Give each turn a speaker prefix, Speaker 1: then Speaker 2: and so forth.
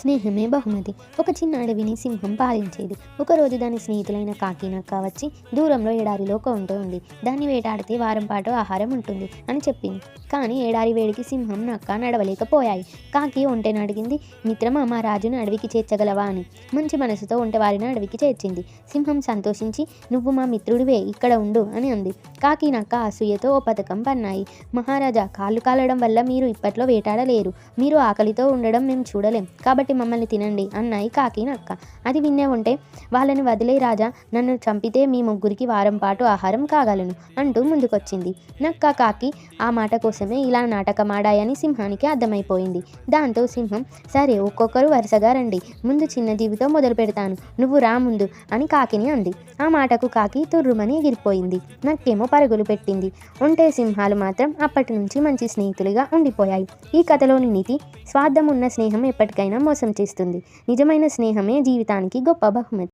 Speaker 1: స్నేహమే బహుమతి. ఒక చిన్న అడవిని సింహం పాలించేది. ఒకరోజు దాని స్నేహితులైన కాకి, నక్క వచ్చి దూరంలో ఎడారిలో ఒక ఒంటె ఉంది. దాన్ని వేటాడితే వారం పాటు ఆహారం ఉంటుంది అని చెప్పింది. కానీ ఎడారి వేడికి సింహం, నక్క నడవలేకపోయాయి. కాకి ఒంటెను అడిగింది, మిత్రమా, మా రాజును అడవికి చేర్చగలవా అని. మంచి మనసుతో ఒంటె వారిని అడవికి చేర్చింది. సింహం సంతోషించి, నువ్వు మా మిత్రుడివే, ఇక్కడ ఉండు అని అంది. కాకి, నక్క అసూయతో ఓ పథకం పన్నాయి. మహారాజా, కాళ్ళు కాలడం వల్ల మీరు ఇప్పట్లో వేటాడలేరు. మీరు ఆకలితో ఉండడం మేము చూడలేం, కాబట్టి మమ్మల్ని తినండి అన్నాయి కాకి, నక్క. అది వినే ఉంటే, వాళ్ళని వదిలే రాజా, నన్ను చంపితే మీ ముగ్గురికి వారం పాటు ఆహారం కాగలను అంటూ ముందుకొచ్చింది. నక్క, కాకి ఆ మాట కోసమే ఇలా నాటకమాడాయని సింహానికి అర్థమైపోయింది. దాంతో సింహం, సరే ఒక్కొక్కరు వరుసగా రండి, ముందు చిన్న జీవితో మొదలు పెడతాను, నువ్వు రా ముందు అని కాకిని అంది. ఆ మాటకు కాకి తుర్రుమని ఎగిరిపోయింది. నక్కేమో పరుగులు పెట్టింది. ఒంటె, సింహాలు మాత్రం అప్పటి నుంచి మంచి స్నేహితులుగా ఉండిపోయాయి. ఈ కథలోని నీతి, స్వార్థం ఉన్న స్నేహం ఎప్పటికైనా మోసం చేస్తుంది. నిజమైన స్నేహమే జీవితానికి గొప్ప బహుమతి.